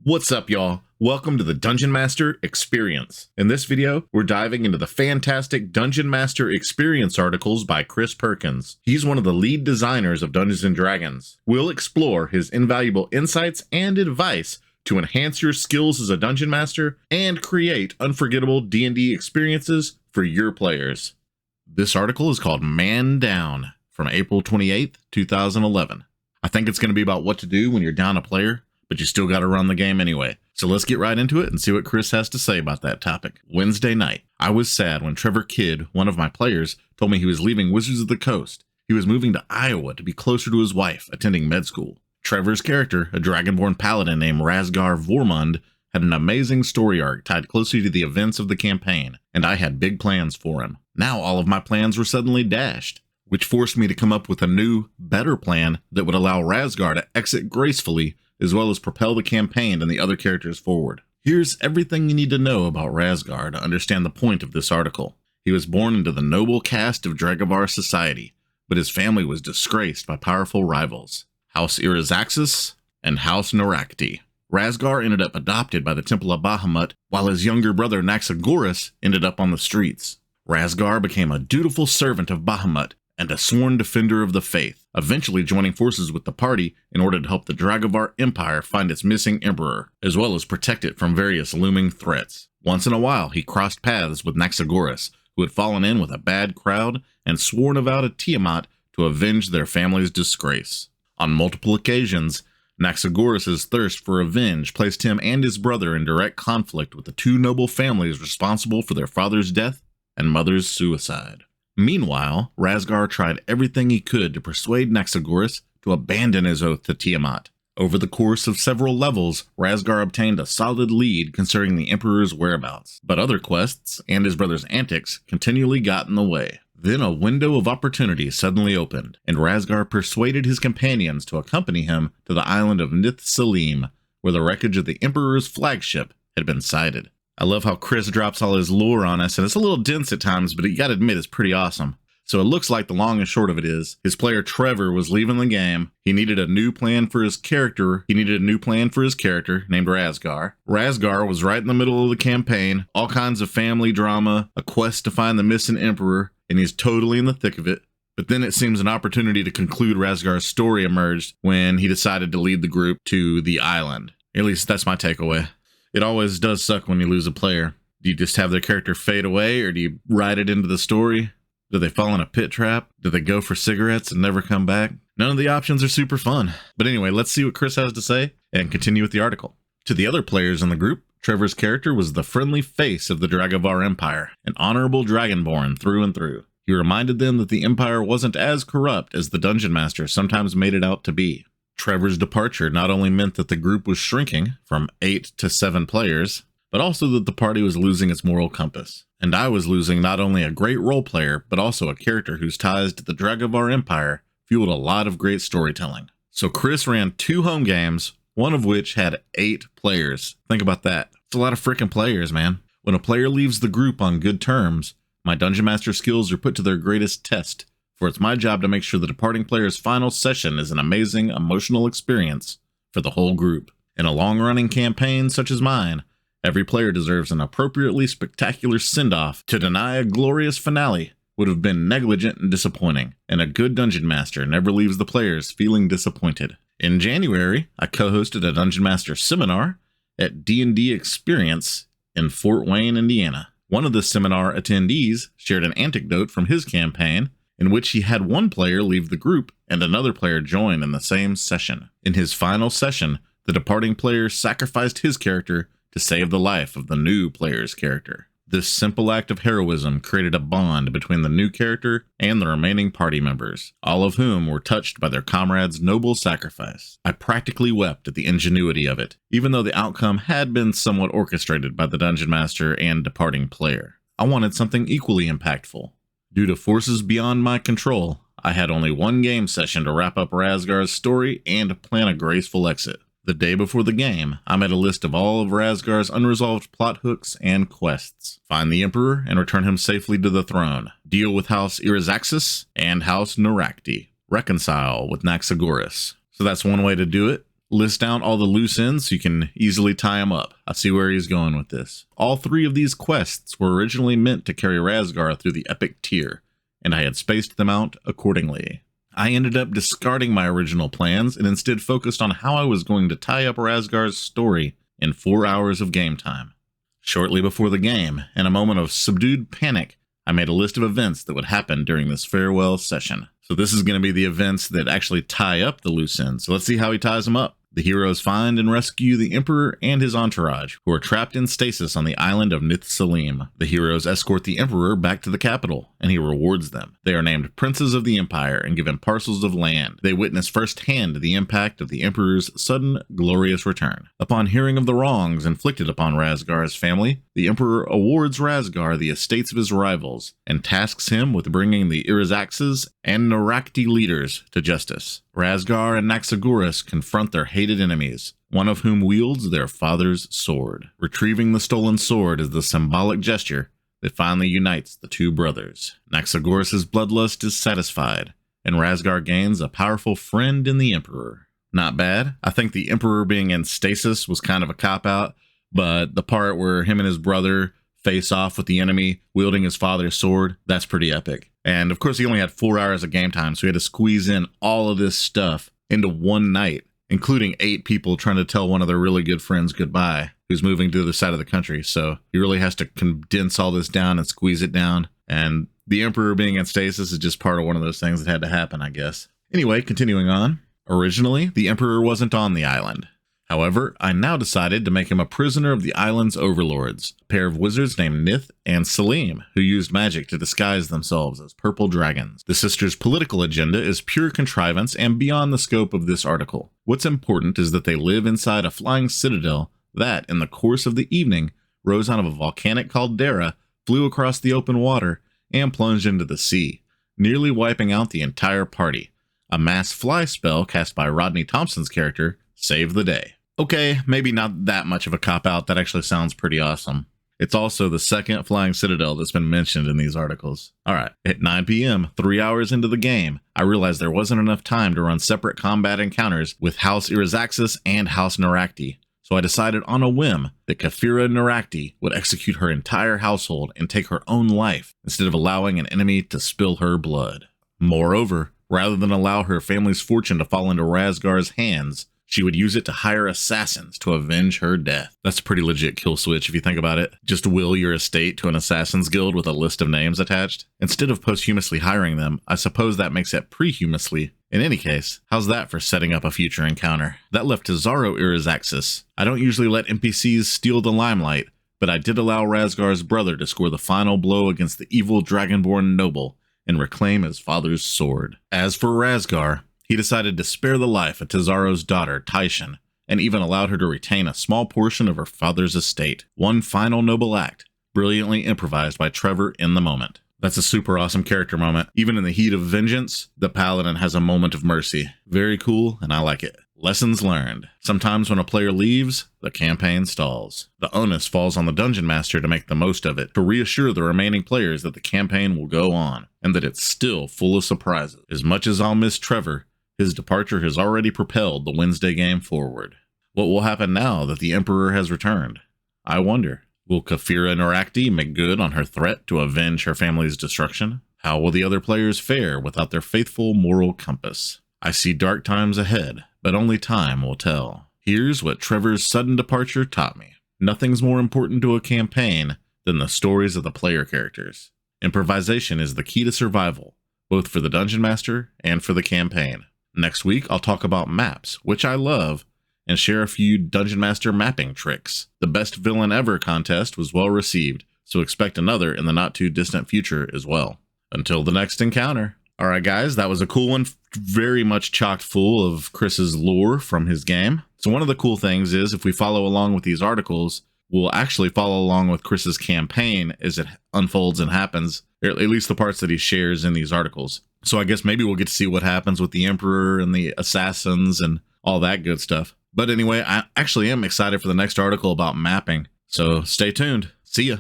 What's up, y'all? Welcome to the Dungeon Master Experience. In this video, we're diving into the fantastic Dungeon Master Experience articles by Chris Perkins. He's one of the lead designers of Dungeons & Dragons. We'll explore his invaluable insights and advice to enhance your skills as a Dungeon Master and create unforgettable D&D experiences for your players. This article is called Man Down from April 28th, 2011. I think it's going to be about what to do when you're down a player, but you still got to run the game anyway. So let's get right into it and see what Chris has to say about that topic. Wednesday night. I was sad when Trevor Kidd, one of my players, told me he was leaving Wizards of the Coast. He was moving to Iowa to be closer to his wife, attending med school. Trevor's character, a Dragonborn paladin named Razgar Vormund, had an amazing story arc tied closely to the events of the campaign, and I had big plans for him. Now all of my plans were suddenly dashed, which forced me to come up with a new, better plan that would allow Razgar to exit gracefully as well as propel the campaign and the other characters forward. Here's everything you need to know about Razgar to understand the point of this article. He was born into the noble caste of Dragovar society, but his family was disgraced by powerful rivals, House Irazaxis and House Norakti. Razgar ended up adopted by the Temple of Bahamut, while his younger brother Naxagoras ended up on the streets. Razgar became a dutiful servant of Bahamut and a sworn defender of the faith, eventually joining forces with the party in order to help the Dragovar Empire find its missing emperor, as well as protect it from various looming threats. Once in a while, he crossed paths with Naxagoras, who had fallen in with a bad crowd and sworn a vow to Tiamat to avenge their family's disgrace. On multiple occasions, Naxagoras' thirst for revenge placed him and his brother in direct conflict with the two noble families responsible for their father's death and mother's suicide. Meanwhile, Razgar tried everything he could to persuade Naxagoras to abandon his oath to Tiamat. Over the course of several levels, Razgar obtained a solid lead concerning the Emperor's whereabouts, but other quests and his brother's antics continually got in the way. Then a window of opportunity suddenly opened, and Razgar persuaded his companions to accompany him to the island of Nith Salim, where the wreckage of the Emperor's flagship had been sighted. I love how Chris drops all his lore on us, and it's a little dense at times, but you gotta admit it's pretty awesome. So it looks like the long and short of it is, his player Trevor was leaving the game. He needed a new plan for his character. named Razgar. Razgar was right in the middle of the campaign, all kinds of family drama, a quest to find the missing emperor, and he's totally in the thick of it. But then it seems an opportunity to conclude Razgar's story emerged when he decided to lead the group to the island. At least that's my takeaway. It always does suck when you lose a player. Do you just have their character fade away, or do you write it into the story? Do they fall in a pit trap? Do they go for cigarettes and never come back? None of the options are super fun. But anyway, let's see what Chris has to say and continue with the article. To the other players in the group, Trevor's character was the friendly face of the Dragovar Empire, an honorable dragonborn through and through. He reminded them that the Empire wasn't as corrupt as the Dungeon Master sometimes made it out to be. Trevor's departure not only meant that the group was shrinking from 8 to 7 players, but also that the party was losing its moral compass. And I was losing not only a great role player, but also a character whose ties to the Dragovar Empire fueled a lot of great storytelling. So Chris ran 2 home games, one of which had 8 players. Think about that. It's a lot of freaking players, man. When a player leaves the group on good terms, my Dungeon Master skills are put to their greatest test, for it's my job to make sure the departing player's final session is an amazing emotional experience for the whole group. In a long-running campaign such as mine, every player deserves an appropriately spectacular send-off. To deny a glorious finale would have been negligent and disappointing, and a good Dungeon Master never leaves the players feeling disappointed. In January, I co-hosted a Dungeon Master seminar at D&D Experience in Fort Wayne, Indiana. One of the seminar attendees shared an anecdote from his campaign in which he had one player leave the group and another player join in the same session. In his final session, the departing player sacrificed his character to save the life of the new player's character. This simple act of heroism created a bond between the new character and the remaining party members, all of whom were touched by their comrade's noble sacrifice. I practically wept at the ingenuity of it, even though the outcome had been somewhat orchestrated by the Dungeon Master and departing player. I wanted something equally impactful. Due to forces beyond my control, I had only one game session to wrap up Razgar's story and plan a graceful exit. The day before the game, I made a list of all of Razgar's unresolved plot hooks and quests. Find the Emperor and return him safely to the throne. Deal with House Irazaxis and House Norakti. Reconcile with Naxagoras. So that's one way to do it. list down all the loose ends so you can easily tie them up. I see where he's going with this. All 3 of these quests were originally meant to carry Razgar through the epic tier, and I had spaced them out accordingly. I ended up discarding my original plans and instead focused on how I was going to tie up Razgar's story in 4 hours of game time. Shortly before the game, in a moment of subdued panic, I made a list of events that would happen during this farewell session. So this is going to be the events that actually tie up the loose ends. So let's see how he ties them up. The heroes find and rescue the Emperor and his entourage, who are trapped in stasis on the island of Nith Salim. The heroes escort the Emperor back to the capital, and he rewards them. They are named Princes of the Empire and given parcels of land. They witness firsthand the impact of the Emperor's sudden, glorious return. Upon hearing of the wrongs inflicted upon Razgar's family, the Emperor awards Razgar the estates of his rivals, and tasks him with bringing the Irizaxes and Narakti leaders to justice. Razgar and Naxxragoras confront their hated enemies, one of whom wields their father's sword. Retrieving the stolen sword is the symbolic gesture that finally unites the 2 brothers. Naxxragoras' bloodlust is satisfied, and Razgar gains a powerful friend in the Emperor. Not bad. I think the Emperor being in stasis was kind of a cop-out, but the part where him and his brother face off with the enemy wielding his father's sword, that's pretty epic. And of course, he only had 4 hours of game time, so he had to squeeze in all of this stuff into one night, including 8 people trying to tell one of their really good friends goodbye, who's moving to the other side of the country. So he really has to condense all this down and squeeze it down. And the Emperor being in stasis is just part of one of those things that had to happen, I guess. Anyway, continuing on. Originally, the Emperor wasn't on the island. However, I now decided to make him a prisoner of the island's overlords, a pair of wizards named Nith and Salim, who used magic to disguise themselves as purple dragons. The sisters' political agenda is pure contrivance and beyond the scope of this article. What's important is that they live inside a flying citadel that, in the course of the evening, rose out of a volcanic caldera, flew across the open water, and plunged into the sea, nearly wiping out the entire party. A mass fly spell cast by Rodney Thompson's character saved the day. Okay, maybe not that much of a cop-out. That actually sounds pretty awesome. It's also the second flying citadel that's been mentioned in these articles. Alright, at 9 p.m., 3 hours into the game, I realized there wasn't enough time to run separate combat encounters with House Irizaxes and House Narakti, so I decided on a whim that Kafira Narakti would execute her entire household and take her own life, instead of allowing an enemy to spill her blood. Moreover, rather than allow her family's fortune to fall into Razgar's hands, she would use it to hire assassins to avenge her death. That's a pretty legit kill switch if you think about it. Just will your estate to an assassin's guild with a list of names attached. Instead of posthumously hiring them, I suppose that makes it prehumously. In any case, how's that for setting up a future encounter? That left Tazaro Irizaxes. I don't usually let NPCs steal the limelight, but I did allow Razgar's brother to score the final blow against the evil dragonborn noble and reclaim his father's sword. As for Razgar, he decided to spare the life of Tazaro's daughter, Taishan, and even allowed her to retain a small portion of her father's estate. One final noble act, brilliantly improvised by Trevor in the moment. That's a super awesome character moment. Even in the heat of vengeance, the paladin has a moment of mercy. Very cool, and I like it. Lessons learned. Sometimes when a player leaves, the campaign stalls. The onus falls on the Dungeon Master to make the most of it, to reassure the remaining players that the campaign will go on, and that it's still full of surprises. As much as I'll miss Trevor, his departure has already propelled the Wednesday game forward. What will happen now that the Emperor has returned? I wonder. Will Kafira Narakti make good on her threat to avenge her family's destruction? How will the other players fare without their faithful moral compass? I see dark times ahead, but only time will tell. Here's what Trevor's sudden departure taught me. Nothing's more important to a campaign than the stories of the player characters. Improvisation is the key to survival, both for the Dungeon Master and for the campaign. Next week, I'll talk about maps, which I love, and share a few Dungeon Master mapping tricks. The Best Villain Ever contest was well received, so expect another in the not too distant future as well. Until the next encounter. Alright guys, that was a cool one, very much chocked full of Chris's lore from his game. So one of the cool things is if we follow along with these articles, we'll actually follow along with Chris's campaign as it unfolds and happens, or at least the parts that he shares in these articles. So I guess maybe we'll get to see what happens with the Emperor and the assassins and all that good stuff. But anyway, I actually am excited for the next article about mapping. So stay tuned. See ya.